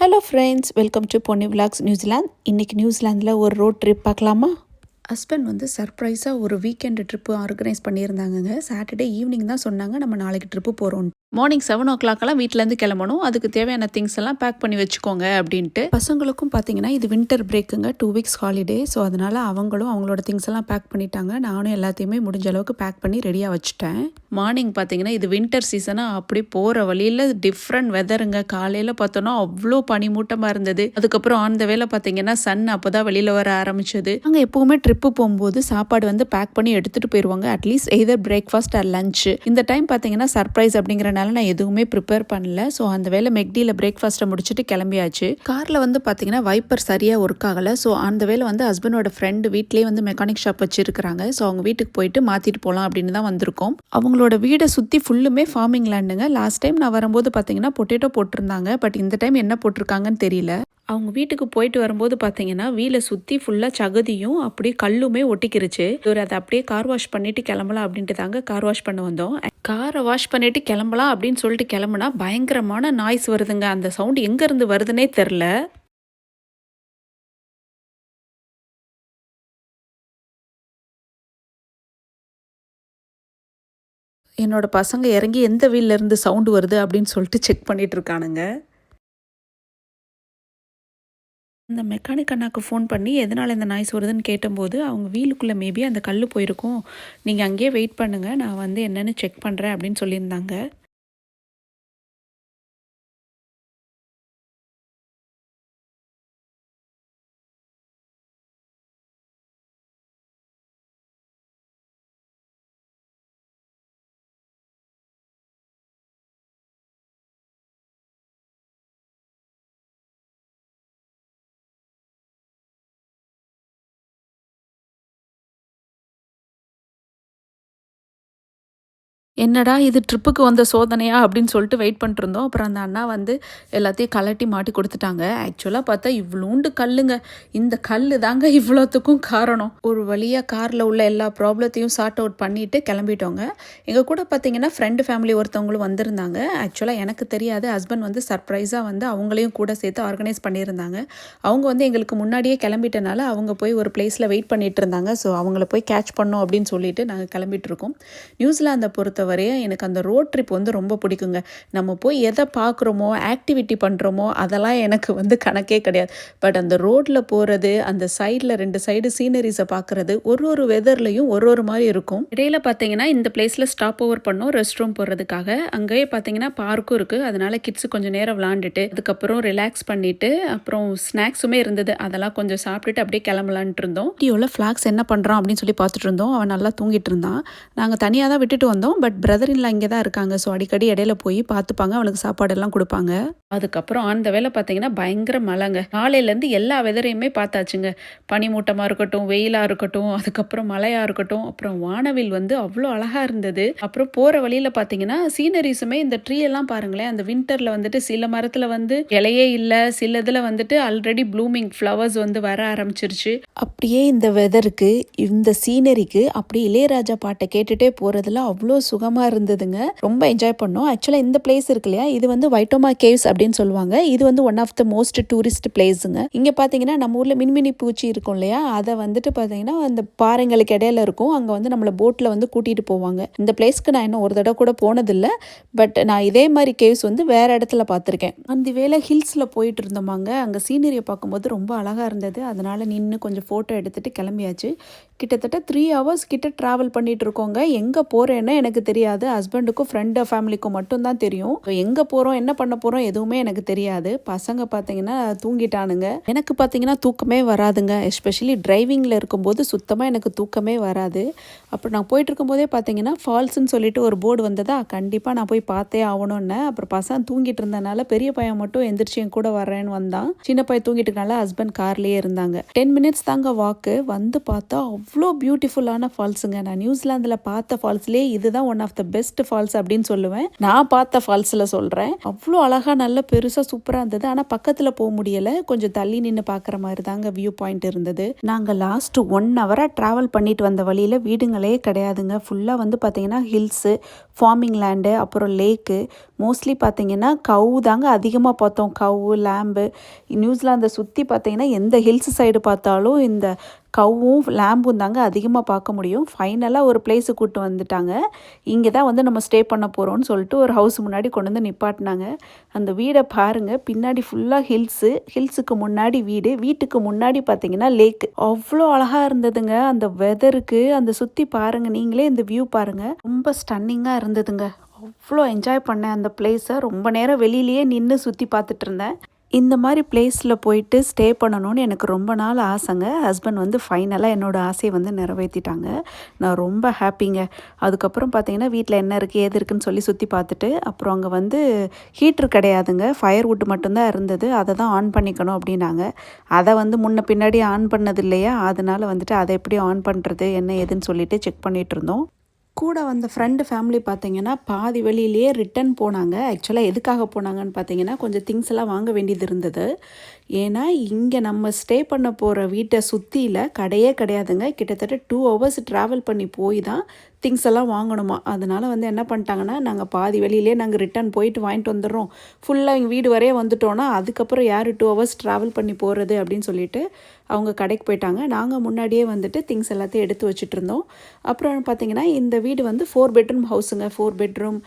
Hello friends, welcome to Ponni vlogs New Zealand. இன்றைக்கி நியூசிலாந்தில் ஒரு ரோட் ட்ரிப் பார்க்கலாமா? ஹஸ்பண்ட் வந்து சர்ப்ரைஸாக ஒரு வீக்கெண்டு ட்ரிப்பு ஆர்கனைஸ் பண்ணியிருந்தாங்கங்க. சாட்டர்டே ஈவினிங் தான் சொன்னாங்க, நம்ம நாளைக்கு ட்ரிப்பு போகிறோம். மார்னிங் 7 o'clock வீட்டிலேருந்து கிளம்பணும். அதுக்கு தேவையான திங்ஸ் எல்லாம் பேக் பண்ணி வச்சுக்கோங்க அப்படின்ட்டு. பசங்களுக்கும் பார்த்தீங்கன்னா இது வின்டர் பிரேக்குங்க, 2 weeks ஹாலிடே. ஸோ அதனால் அவங்களும் அவங்களோட திங்ஸ் எல்லாம் பேக் பண்ணிட்டாங்க. நானும் எல்லாத்தையுமே முடிஞ்ச அளவுக்கு பேக் பண்ணி ரெடியாக வச்சுட்டேன். மார்னிங் பார்த்தீங்கன்னா இது வின்டர் சீசனாக அப்படி போகிற வழியில் டிஃப்ரெண்ட் வெதருங்க. காலையில் பார்த்தோன்னா அவ்வளோ பனிமூட்டமாக இருந்தது. அதுக்கப்புறம் ஆன் த வேலை பார்த்தீங்கன்னா சன் அப்போ தான் வெளியில் வர ஆரம்பிச்சது. அங்கே எப்போவுமே ட்ரிப்பு போகும்போது சாப்பாடு வந்து பேக் பண்ணி எடுத்துகிட்டு போயிடுவாங்க, at least either breakfast R lunch. இந்த டைம் பார்த்தீங்கன்னா சர்ப்ரைஸ் அப்படிங்கிற நான் எதுவுமே ப்ரிப்பேர் பண்ணல. ஸோ அந்த வேலை மெக்டியில் பிரேக்ஃபாஸ்ட்டை முடிச்சுட்டு கிளம்பியாச்சு. காரில் வந்து பார்த்தீங்கன்னா வைப்பர் சரியாக ஒர்க் ஆகலை. ஸோ அந்த வேலை வந்து ஹஸ்பண்டோட ஃப்ரெண்டு வீட்லேயே வந்து மெக்கானிக் ஷாப் வச்சுருக்கிறாங்க. ஸோ அவங்க வீட்டுக்கு போயிட்டு மாற்றிட்டு போகலாம் அப்படின்னு தான் வந்திருக்கோம். அவங்களோட வீடை சுற்றி ஃபுல்லுமே ஃபார்மிங் லேண்டுங்க. லாஸ்ட் டைம் நான் வரும்போது பார்த்தீங்கன்னா பொட்டேட்டோ போட்டிருந்தாங்க. பட் இந்த டைம் என்ன போட்டிருக்காங்கன்னு தெரியல. அவங்க வீட்டுக்கு போயிட்டு வரும்போது பார்த்தீங்கன்னா வீலை சுற்றி ஃபுல்லாக சகதியும் அப்படியே கல்லுமே ஒட்டிக்கிருச்சு. அதை அப்படியே கார் வாஷ் பண்ணிட்டு கிளம்பலாம் அப்படின்ட்டு தாங்க கார் வாஷ் பண்ண வந்தோம். காரை வாஷ் பண்ணிட்டு கிளம்பலாம் அப்படின்னு சொல்லிட்டு கிளம்புனா பயங்கரமான நாய்ஸ் வருதுங்க. அந்த சவுண்ட் எங்கேருந்து வருதுன்னே தெரில. என்னோட பசங்க இறங்கி எந்த வீல்ல இருந்து சவுண்டு வருது அப்படின்னு சொல்லிட்டு செக் பண்ணிட்டு இருக்கானுங்க. அந்த மெக்கானிக் அண்ணாக்கு ஃபோன் பண்ணி எதனால் இந்த நாய்ஸ் வருதுன்னு கேட்டபோது அவங்க வீலுக்குள்ளே மேபி அந்த கல் போயிருக்கும், நீங்கள் அங்கேயே வெயிட் பண்ணுங்கள், நான் வந்து என்னென்னு செக் பண்ணுறேன் அப்படின்னு சொல்லியிருந்தாங்க. என்னடா இது ட்ரிப்புக்கு வந்த சோதனையா அப்படின்னு சொல்லிட்டு வெயிட் பண்ணிட்டு இருந்தோம். அப்புறம் அந்த அண்ணா வந்து எல்லாத்தையும் கலட்டி மாட்டி கொடுத்துட்டாங்க. ஆக்சுவலாக பார்த்தா இவ்வளோண்டு கல்லுங்க. இந்த கல் தாங்க இவ்வளோத்துக்கும் காரணம். ஒரு வழியாக காரில் உள்ள எல்லா ப்ராப்ளத்தையும் சார்ட் அவுட் பண்ணிட்டு கிளம்பிட்டோங்க. எங்கள் கூட பார்த்தீங்கன்னா ஃப்ரெண்டு ஃபேமிலி ஒருத்தவங்களும் வந்திருந்தாங்க. ஆக்சுவலாக எனக்கு தெரியாது, ஹஸ்பண்ட் வந்து சர்ப்ரைஸாக வந்து அவங்களையும் கூட சேர்த்து ஆர்கனைஸ் பண்ணியிருந்தாங்க. அவங்க வந்து எங்களுக்கு முன்னாடியே கிளம்பிட்டனால அவங்க போய் ஒரு பிளேஸில் வெயிட் பண்ணிட்டு இருந்தாங்க. ஸோ அவங்கள போய் கேட்ச் பண்ணோம் அப்படின்னு சொல்லிட்டு நாங்கள் கிளம்பிட்டு இருக்கோம். நியூசிலாந்தை பொறுத்தவரையும் எனக்கு அந்த ரோட் ட்ரிப் வந்து ரொம்ப பிடிக்குங்க. நம்ம போய் எதை பார்க்குறோமோ, ஆக்டிவிட்டி பண்ணுறோமோ அதெல்லாம் எனக்கு வந்து கணக்கே கிடையாது. பட் அந்த ரோட்டில் போகிறது, அந்த சைடில் 2 சைடு சீனரிஸை பார்க்குறது ஒரு வெதர்லையும் ஒரு மாதிரி இருக்கும். இடையில பார்த்தீங்கன்னா இந்த பிளேஸில் ஸ்டாப் ஓவர் பண்ணோம் ரெஸ்ட் ரூம் போகிறதுக்காக. அங்கேயே பார்த்தீங்கன்னா பார்க்கும் இருக்குது. அதனால் கிட்ஸு கொஞ்சம் நேரம் விளாண்டுட்டு அதுக்கப்புறம் ரிலாக்ஸ் பண்ணிவிட்டு அப்புறம் ஸ்நாக்ஸுமே இருந்தது, அதெல்லாம் கொஞ்சம் சாப்பிட்டுட்டு அப்படியே கிளம்பலான்ட்டு இருந்தோம். வீடியோவில் ஃப்ளாக்ஸ் என்ன பண்ணுறான் அப்படின்னு சொல்லி பார்த்துட்டு இருந்தோம். அவன் நல்லா தூங்கிட்டு இருந்தான். நாங்கள் தனியாக தான் விட்டுட்டு வந்தோம். பட் பிரதர் இன்லா இங்கே தான் இருக்காங்க. ஸோ அடிக்கடி இடையில போய் பார்த்துப்பாங்க, அவனுக்கு சாப்பாடெல்லாம் கொடுப்பாங்க. அதுக்கப்புறம் அந்த வேலை பார்த்தீங்கன்னா பயங்கர மழைங்க. காலையிலேருந்து எல்லா வெதரையுமே பார்த்தாச்சுங்க. பனிமூட்டமாக இருக்கட்டும், வெயிலாக இருக்கட்டும், அதுக்கப்புறம் மழையாக இருக்கட்டும், அப்புறம் வானவில் வந்து அவ்வளோ அழகாக இருந்தது. அப்புறம் போகிற வழியில் பார்த்தீங்கன்னா சீனரிஸுமே இந்த ட்ரீ எல்லாம் பாருங்களேன். அந்த வின்டரில் வந்துட்டு சில மரத்தில் வந்து இலையே இல்லை, சில இதில் வந்துட்டு ஆல்ரெடி ப்ளூமிங் ஃப்ளவர்ஸ் வந்து வர ஆரம்பிச்சிருச்சு. அப்படியே இந்த வெதருக்கு, இந்த சீனரிக்கு அப்படியே இளையராஜா பாட்டை கேட்டுகிட்டே போகிறதுல அவ்வளோ சுகமாக இருந்ததுங்க. ரொம்ப என்ஜாய் பண்ணோம். ஆக்சுவலாக இந்த பிளேஸ் இருக்கு இல்லையா, இது வந்து வைட்டோமா கேவ்ஸ் அப்படின்னு சொல்லுவாங்க. இது வந்து one of the most tourist பிளேஸுங்க. இங்கே பார்த்தீங்கன்னா நம்ம ஊரில் மின்மினி பூச்சி இருக்கும் இல்லையா, அதை வந்துட்டு பார்த்தீங்கன்னா அந்த பாறைங்களுக்கு இடையில இருக்கும். அங்கே வந்து நம்மளை போட்டில் வந்து கூட்டிகிட்டு போவாங்க. இந்த பிளேஸ்க்கு நான் இன்னும் ஒரு தடவை கூட போனதில்லை. பட் நான் இதே மாதிரி கேவ்ஸ் வந்து வேறு இடத்துல பார்த்துருக்கேன். அந்த வேளை ஹில்ஸில் போயிட்டு இருந்தோமாங்க. அங்கே சீனரியை பார்க்கும்போது ரொம்ப அழகாக இருந்தது. அதனால் நின்று கொஞ்சம் ஃபோட்டோ எடுத்துகிட்டு கிளம்பியாச்சு. கிட்டத்தட்ட 3 hours கிட்ட ட்ராவல் பண்ணிட்டு இருக்கோங்க. எங்கே போகிறேன்னு எனக்கு தெரியாது. ஹஸ்பண்டுக்கும் ஃப்ரெண்டு ஃபேமிலிக்கும் மட்டும்தான் தெரியும். எங்கே போகிறோம், என்ன பண்ண போகிறோம் எதுவுமே எனக்கு தெரியாது. பசங்க பார்த்தீங்கன்னா தூங்கிட்டானுங்க. எனக்கு பார்த்தீங்கன்னா தூக்கமே வராதுங்க. எஸ்பெஷலி டிரைவிங்கில் இருக்கும்போது சுத்தமாக எனக்கு தூக்கமே வராது. அப்புறம் நான் போயிட்டு இருக்கும்போதே பார்த்தீங்கன்னா ஃபால்ஸ்ன்னு சொல்லிட்டு ஒரு போர்டு வந்ததா, கண்டிப்பாக நான் போய் பார்த்தே ஆகணும்னு. அப்புறம் பசங்க தூங்கிட்டு இருந்தனால பெரிய பையன் மட்டும் எந்திரிச்சு என் கூட வர்றேன்னு வந்தான். சின்ன பையன் தூங்கிட்டுனால ஹஸ்பண்ட் கார்லேயே இருந்தாங்க. 10 minutes தாங்க வாக்கு. வந்து பார்த்தா அவ்வளோ பியூட்டிஃபுல்லான ஃபால்ஸுங்க. நான் நியூசிலாந்தில் பார்த்த ஃபால்ஸ்லேயே இதுதான் one of the best falls அப்படின்னு சொல்லுவேன். நான் பார்த்த ஃபால்ஸில் சொல்கிறேன். அவ்வளோ அழகாக நல்ல பெருசாக சூப்பராக இருந்தது. ஆனால் பக்கத்தில் போக முடியலை. கொஞ்சம் தள்ளி நின்று பார்க்குற மாதிரி தாங்க வியூ பாயிண்ட் இருந்தது. நாங்கள் லாஸ்ட் 1 hour ட்ராவல் பண்ணிட்டு வந்த வழியில் வீடுங்களே கிடையாதுங்க. ஃபுல்லாக வந்து பார்த்தீங்கன்னா ஹில்ஸு, ஃபார்மிங் லேண்டு, அப்புறம் லேக்கு, மோஸ்ட்லி பார்த்திங்கன்னா கவு தாங்க அதிகமாக பார்த்தோம். கவு, லேம்பு. நியூசிலாந்தை சுற்றி பார்த்திங்கன்னா எந்த ஹில்ஸ் சைடு பார்த்தாலும் இந்த கவ்வும் லேம்பும் தாங்க அதிகமாக பார்க்க முடியும். ஃபைனலாக ஒரு பிளேஸுக்கு கூப்பிட்டு வந்துட்டாங்க. இங்கே தான் வந்து நம்ம ஸ்டே பண்ண போகிறோம்னு சொல்லிட்டு ஒரு ஹவுஸ் முன்னாடி கொண்டு வந்து நிப்பாட்டினாங்க. அந்த வீடை பாருங்கள், பின்னாடி ஃபுல்லாக ஹில்ஸுக்கு முன்னாடி வீடு, வீட்டுக்கு முன்னாடி பார்த்தீங்கன்னா லேக்கு. அவ்வளோ அழகாக இருந்ததுங்க. அந்த வெதருக்கு அந்த சுற்றி பாருங்கள், நீங்களே இந்த வியூ பாருங்கள், ரொம்ப ஸ்டன்னிங்காக இருந்ததுங்க. அவ்வளோ என்ஜாய் பண்ணேன் அந்த பிளேஸை. ரொம்ப நேரம் வெளியிலேயே நின்று சுற்றி பார்த்துட்டு இருந்தேன். இந்த மாதிரி பிளேஸில் போயிட்டு ஸ்டே பண்ணணும்னு எனக்கு ரொம்ப நாள் ஆசைங்க. ஹஸ்பண்ட் வந்து ஃபைனலாக என்னோடய ஆசையை வந்து நிறைவேற்றிட்டாங்க. நான் ரொம்ப ஹாப்பிங்க. அதுக்கப்புறம் பார்த்தீங்கன்னா வீட்டில் என்ன இருக்குது ஏது இருக்குதுன்னு சொல்லி சுற்றி பார்த்துட்டு, அப்புறம் அங்கே வந்து ஹீட்ரு கிடையாதுங்க, ஃபயர் வுட் மட்டும்தான் இருந்தது. அதை தான் ஆன் பண்ணிக்கணும் அப்படின்னாங்க. அதை வந்து முன்ன பின்னாடி ஆன் பண்ணது இல்லையா, அதனால் வந்துட்டு அதை எப்படி ஆன் பண்ணுறது என்ன ஏதுன்னு சொல்லிட்டு செக் பண்ணிகிட்டு இருந்தோம். கூட வந்த ஃப்ரெண்டு ஃபேமிலி பார்த்திங்கன்னா பாதி வழியிலேயே ரிட்டன் போனாங்க. ஆக்சுவலாக எதுக்காக போனாங்கன்னு பார்த்தீங்கன்னா கொஞ்சம் திங்ஸ் எல்லாம் வாங்க வேண்டியது இருந்தது. ஏன்னா இங்கே நம்ம ஸ்டே பண்ண போகிற வீட்டை சுற்றியில் கடையே கிடையாதுங்க. கிட்டத்தட்ட 2 hours ட்ராவல் பண்ணி போய் தான் திங்ஸ் எல்லாம் வாங்கணுமா. அதனால் வந்து என்ன பண்ணிட்டாங்கன்னா, நாங்கள் பாதி வழியிலே நாங்கள் ரிட்டன் போயிட்டு வாங்கிட்டு வந்துடுறோம், ஃபுல்லாக எங்கள் வீடு வரையே வந்துட்டோன்னா அதுக்கப்புறம் யார் 2 hours ட்ராவல் பண்ணி போகிறது அப்படின்னு சொல்லிட்டு அவங்க கடைக்கு போயிட்டாங்க. நாங்கள் முன்னாடியே வந்துட்டு திங்ஸ் எல்லாத்தையும் எடுத்து வச்சுட்டு இருந்தோம். அப்புறம் பார்த்திங்கன்னா இந்த வீடு வந்து 4 bedroom ஹவுஸுங்க. 4 bedroom,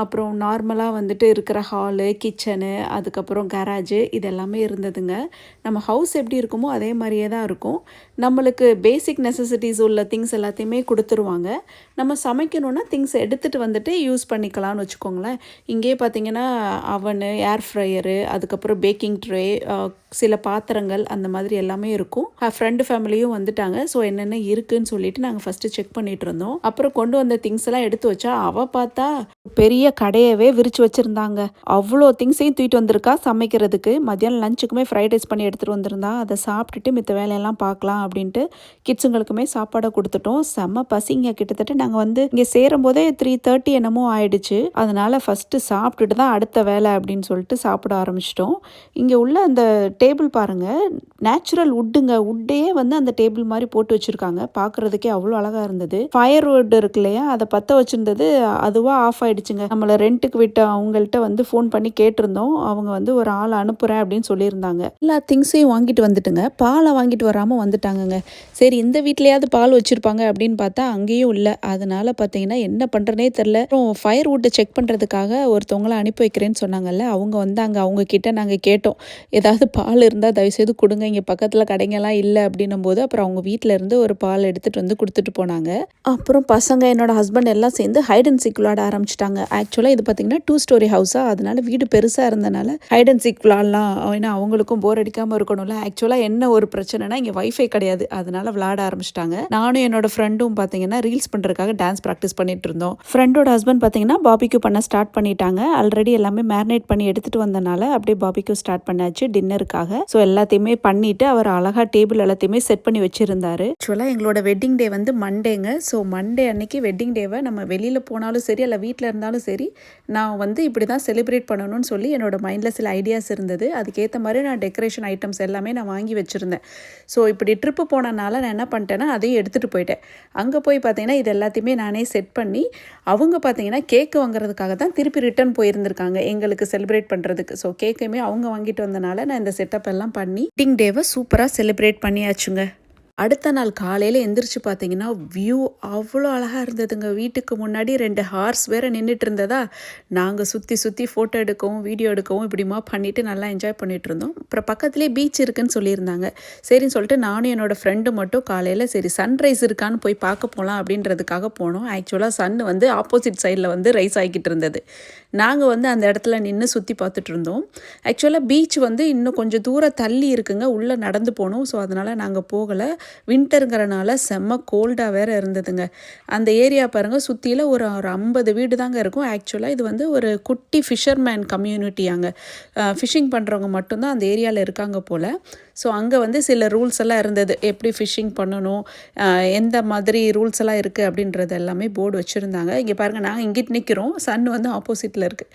அப்புறம் நார்மலாக வந்துட்டு இருக்கிற ஹாலு, கிச்சனு, அதுக்கப்புறம் கராஜு, இது எல்லாமே இருந்ததுங்க. நம்ம ஹவுஸ் எப்படி இருக்குமோ அதே மாதிரியே தான் இருக்கும். நம்மளுக்கு பேசிக் நெசசிட்டிஸ் உள்ள திங்ஸ் எல்லாத்தையுமே கொடுத்துருவாங்க. நம்ம சமைக்கணுன்னா திங்ஸ் எடுத்துகிட்டு வந்துட்டு யூஸ் பண்ணிக்கலாம்னு வச்சுக்கோங்களேன். இங்கேயே பார்த்திங்கன்னா அவனு, ஏர் ஃப்ரையரு, அதுக்கப்புறம் பேக்கிங் ட்ரே, சில பாத்திரங்கள், அந்த மாதிரி எல்லாமே இருக்கும். ஃப்ரெண்டு ஃபேமிலியும் வந்துட்டாங்க. ஸோ என்னென்ன இருக்குதுன்னு சொல்லிட்டு நாங்கள் ஃபஸ்ட்டு செக் பண்ணிகிட்டு இருந்தோம். அப்புறம் கொண்டு வந்த திங்ஸ் எல்லாம் எடுத்து வச்சா அவள் பார்த்தா பெரிய கடையவே விரிச்சு வச்சுருந்தாங்க. அவ்வளோ திங்ஸையும் தூக்கிட்டு வந்திருக்கா சமைக்கிறதுக்கு. மத்தியானம் லஞ்சுக்குமே ஃப்ரைட் ரைஸ் பண்ணி எடுத்துகிட்டு வந்திருந்தா. அதை சாப்பிட்டுட்டு மித்த வேலையெல்லாம் பார்க்கலாம் அப்படின்ட்டு கிட்ஸுங்களுக்குமே சாப்பாடை கொடுத்துட்டோம். செம்ம பசிங்க. கிட்டத்தட்ட நாங்கள் வந்து இங்கே சேரும்போதே 3:30 என்னமோ ஆயிடுச்சு. அதனால் ஃபஸ்ட்டு சாப்பிட்டுட்டு தான் அடுத்த வேலை அப்படின்னு சொல்லிட்டு சாப்பிட ஆரம்பிச்சிட்டோம். இங்கே உள்ள அந்த டேபிள் பாருங்கள், நேச்சுரல் வுட்டுங்க. வுட்டையே வந்து அந்த டேபிள் மாதிரி போட்டு வச்சுருக்காங்க. பார்க்குறதுக்கே அவ்வளோ அழகாக இருந்தது. ஃபயர் வுட் இருக்கு இல்லையா, அதை பற்ற வச்சுருந்தது, அதுவாக ஆஃப் ஆகிடுச்சுங்க. நம்மளை ரெண்ட்டுக்கு விட்டு அவங்கள்ட்ட வந்து ஃபோன் பண்ணி கேட்டிருந்தோம். அவங்க வந்து ஒரு ஆள் அனுப்புகிறேன் அப்படின்னு சொல்லியிருந்தாங்க. எல்லா திங்ஸையும் வாங்கிட்டு வந்துட்டுங்க, பாலை வாங்கிட்டு வராமல் வந்துட்டாங்கங்க. சரி இந்த வீட்லையாவது பால் வச்சுருப்பாங்க அப்படின்னு பார்த்தா அங்கேயும் இல்லை. அதனால் பார்த்தீங்கன்னா என்ன பண்ணுறனே தெரில. அப்புறம் ஃபயர் வுட்டை செக் பண்ணுறதுக்காக ஒருத்தவங்களை அனுப்பி வைக்கிறேன்னு சொன்னாங்கல்ல, அவங்க வந்தாங்க. அவங்கக்கிட்ட நாங்கள் கேட்டோம், ஏதாவது பால் இருந்தால் தயவுசெய்து கொடுங்க, இங்கே பக்கத்தில் கடைங்கெல்லாம் இல்லை அப்படின்னும் போது அப்புறம் அவங்க வீட்டில் இருந்து ஒரு பால் எடுத்துகிட்டு வந்து கொடுத்துட்டு போனாங்க. அப்புறம் பசங்க, என்னோடய ஹஸ்பண்ட் எல்லாம் சேர்ந்து ஹைட் அண்ட் சீக் விளாட ஆரம்பிச்சிட்டாங்க. ஆக்சுவலாக இது பார்த்திங்கன்னா 2 story ஹவுஸாக, அதனால வீடு பெருசாக இருந்தனால ஹைட் அண்ட் சீக் விளாடலாம். ஏன்னா அவங்களுக்கும் போர் அடிக்காமல் இருக்கணும்ல. ஆக்சுவலாக என்ன ஒரு பிரச்சனைனா இங்கே வைஃபை கிடையாது, அதனால விளாட ஆரம்பிச்சிட்டாங்க. நானும் என்னோட ஃப்ரெண்டும் பார்த்தீங்கன்னா ரீல்ஸ் பண்ணுறதுக்காக டான்ஸ் ப்ராக்டிஸ் பண்ணிட்டு இருந்தோம். ஃப்ரெண்டோட ஹஸ்பண்ட் பார்த்தீங்கன்னா பாபிக்யூ பண்ண ஸ்டார்ட் பண்ணிட்டாங்க. ஆல்ரெடி எல்லாமே மேரினேட் பண்ணி எடுத்துகிட்டு வந்தனால அப்படியே பாபிக்யூ ஸ்டார்ட் பண்ணாச்சு டின்னருக்காக. ஸோ எல்லாத்தையுமே பண்ணிவிட்டு அவர் அழகாக டேபிள் எல்லாத்தையுமே செட் பண்ணி வச்சுருந்தாரு. ஆக்சுவலாக எங்களோட வெட்டிங் டே வந்து மண்டேங்க. ஸோ மண்டே அன்னைக்கு வெட்டிங் டேவை நம்ம வெளியில் போனாலும் சரி இல்லை வீட்டில் இருந்தாலும் சரி, நான் வந்து இப்படி தான் செலிப்ரேட் பண்ணணும்னு சொல்லி என்னோட மைண்டில் சில ஐடியாஸ் இருந்தது. அதுக்கேற்ற மாதிரி நான் டெக்கரேஷன் ஐட்டம்ஸ் எல்லாமே நான் வாங்கி வச்சுருந்தேன். ஸோ இப்படி ட்ரிப்பு போனனால நான் என்ன பண்ணிட்டேன்னா அதையும் எடுத்துகிட்டு போயிட்டேன். அங்கே போய் பார்த்தீங்கன்னா இது எல்லாத்தையுமே நானே செட் பண்ணி, அவங்க பார்த்தீங்கன்னா கேக்கு வாங்குறதுக்காக தான் திருப்பி ரிட்டர்ன் போயிருந்திருக்காங்க எங்களுக்கு செலிப்ரேட் பண்ணுறதுக்கு. ஸோ கேக்கையுமே அவங்க வாங்கிட்டு வந்தனால நான் இந்த செட்டப் எல்லாம் பண்ணி வெட்டிங் டேவை சூப்பராக செலிப்ரேட் பண்ணியாச்சுங்க. அடுத்த நாள் காலையில் எந்திரிச்சு பார்த்தீங்கன்னா வியூ அவ்வளோ அழகாக இருந்ததுங்க. வீட்டுக்கு முன்னாடி 2 ஹார்ஸ் வேறு நின்றுட்டு இருந்ததா, நாங்கள் சுற்றி சுற்றி ஃபோட்டோ எடுக்கவும் வீடியோ எடுக்கவும் இப்படிமா பண்ணிவிட்டு நல்லா என்ஜாய் பண்ணிகிட்டு இருந்தோம். அப்புறம் பக்கத்துலேயே பீச் இருக்குதுன்னு சொல்லியிருந்தாங்க. சரின்னு சொல்லிட்டு நானும் என்னோடய ஃப்ரெண்டு மட்டும் காலையில் சரி சன்ரைஸ் இருக்கான்னு போய் பார்க்க போகலாம் அப்படின்றதுக்காக போனோம். ஆக்சுவலாக சன் வந்து ஆப்போசிட் சைடில் வந்து ரைஸ் ஆகிக்கிட்டு இருந்தது. நாங்கள் வந்து அந்த இடத்துல நின்று சுற்றி பார்த்துட்டு இருந்தோம். ஆக்சுவலாக பீச் வந்து இன்னும் கொஞ்சம் தூரம் தள்ளி இருக்குங்க, உள்ளே நடந்து போகணும். ஸோ அதனால் நாங்கள் போகலை. வின்டருங்கிறனால செம்ம கோல்டாக வேறு இருந்ததுங்க. அந்த ஏரியா பாருங்கள், சுற்றியில் ஒரு 50 வீடு தாங்க இருக்கும். ஆக்சுவலாக இது வந்து ஒரு குட்டி ஃபிஷர்மேன் கம்யூனிட்டி. அங்கே ஃபிஷிங் பண்ணுறவங்க மட்டும்தான் அந்த ஏரியாவில் இருக்காங்க போல். ஸோ அங்கே வந்து சில ரூல்ஸ் எல்லாம் இருந்தது, எப்படி ஃபிஷிங் பண்ணணும், எந்த மாதிரி ரூல்ஸ் எல்லாம் இருக்குது அப்படின்றது எல்லாமே போர்டு வச்சுருந்தாங்க. இங்கே பாருங்கள், நாங்கள் இங்கிட்டு நிற்கிறோம், சன் வந்து ஆப்போசிட்டில் இருக்குது.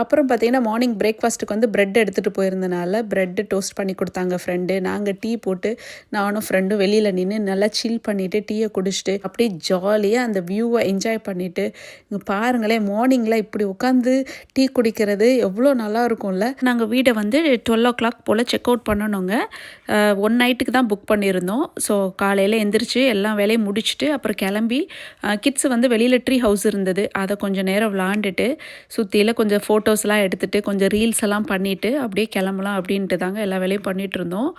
அப்புறம் பார்த்திங்கன்னா மார்னிங் பிரேக்ஃபாஸ்ட்டுக்கு வந்து ப்ரெட் எடுத்துகிட்டு போயிருந்தனால ப்ரெட்டு டோஸ்ட் பண்ணி கொடுத்தாங்க ஃப்ரெண்டு. நாங்கள் டீ போட்டு நானும் ஃப்ரெண்டும் வெளியே வெளியில் நின்று நல்லா சில் பண்ணிவிட்டு டீயை குடிச்சிட்டு அப்படியே ஜாலியாக அந்த வியூவை என்ஜாய் பண்ணிவிட்டு இங்கே பாருங்களேன், மார்னிங்கில் இப்படி உட்காந்து டீ குடிக்கிறது எவ்வளோ நல்லா இருக்கும்ல. நாங்கள் வீடை வந்து 12 o'clock போல் செக் அவுட் பண்ணணுங்க. 1 நைட்டுக்கு தான் புக் பண்ணியிருந்தோம். ஸோ காலையில் எந்திரிச்சு எல்லா வேலையும் முடிச்சுட்டு அப்புறம் கிளம்பி கிட்ஸ் வந்து வெளியில் ட்ரீ ஹவுஸ் இருந்தது, அதை கொஞ்சம் நேரம் விளாண்டுட்டு சுற்றியில் கொஞ்சம் ஃபோட்டோஸ்லாம் எடுத்துகிட்டு கொஞ்சம் ரீல்ஸ் எல்லாம் பண்ணிவிட்டு அப்படியே கிளம்பலாம் அப்படின்ட்டு தாங்க எல்லா வேலையும் பண்ணிகிட்டு இருந்தோம்.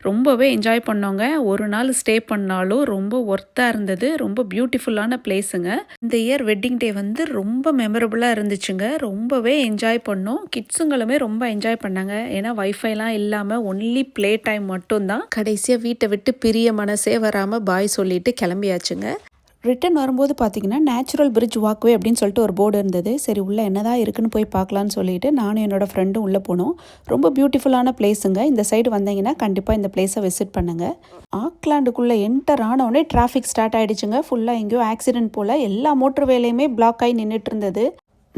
ரொம்பவே என்ஜாய் பண்ணோங்க. ஒரு நாள் ஸ்டே பண்ணாலும் ரொம்ப ஒர்த்தாக இருந்தது. ரொம்ப பியூட்டிஃபுல்லான பிளேஸுங்க. இந்த இயர் வெட்டிங் டே வந்து ரொம்ப மெமரபுளாக இருந்துச்சுங்க. ரொம்பவே என்ஜாய் பண்ணோம். கிட்ஸுங்களுமே ரொம்ப என்ஜாய் பண்ணாங்க. ஏன்னா வைஃபைலாம் இல்லாமல் ஒன்லி ப்ளே டைம் மட்டும்தான். கடைசியாக வீட்டை விட்டு பிரிய மனசே வராமல் பாய் சொல்லிட்டு கிளம்பியாச்சுங்க. ரிட்டன் வரும்போது பார்த்தீங்கன்னா நேச்சுரல் பிரிட்ஜ் வாக்வே அப்படின்னு சொல்லிட்டு ஒரு போர்டு இருந்தது. சரி உள்ளே என்னதான் இருக்குன்னு போய் பார்க்கலான்னு சொல்லிட்டு நானும் என்னோடய ஃப்ரெண்டும் உள்ளே போனோம். ரொம்ப பியூட்டிஃபுல்லான பிளேஸுங்க. இந்த சைடு வந்தீங்கன்னா கண்டிப்பாக இந்த பிளேஸை விசிட் பண்ணுங்கள். ஆக்லாண்டுக்குள்ளே என்டர் ஆனவுடனே டிராஃபிக் ஸ்டார்ட் ஆகிடுச்சுங்க. ஃபுல்லாக எங்கேயோ ஆக்சிடென்ட் போல் எல்லா மோட்டர் வேலையுமே பிளாக் ஆகி நின்றுட்டு இருந்தது.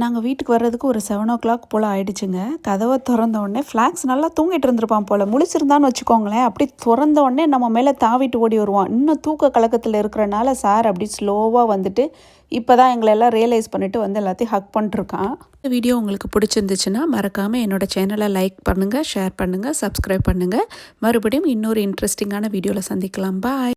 நாங்கள் வீட்டுக்கு வர்றதுக்கு ஒரு 7 o'clock போல் ஆகிடுச்சுங்க. கதவை திறந்த உடனே ஃப்ளாக்ஸ் நல்லா தூங்கிட்டு இருந்திருப்பான் போல், முழிச்சிருந்தான்னு வச்சுக்கோங்களேன். அப்படி திறந்த உடனே நம்ம மேலே தாவிட்டு ஓடி வருவான். இன்னும் தூக்க கலக்கத்தில் இருக்கிறனால சார் அப்படி ஸ்லோவாக வந்துட்டு இப்போ தான் எங்களை எல்லாம் ரியலைஸ் பண்ணிவிட்டு வந்து எல்லாத்தையும் ஹக் பண்ணிட்டுருக்கான். இந்த வீடியோ உங்களுக்கு பிடிச்சிருந்துச்சுன்னா மறக்காமல் என்னோடய சேனலை லைக் பண்ணுங்கள், ஷேர் பண்ணுங்கள், சப்ஸ்கிரைப் பண்ணுங்கள். மறுபடியும் இன்னொரு இன்ட்ரெஸ்டிங்கான வீடியோவில் சந்திக்கலாம். பாய்.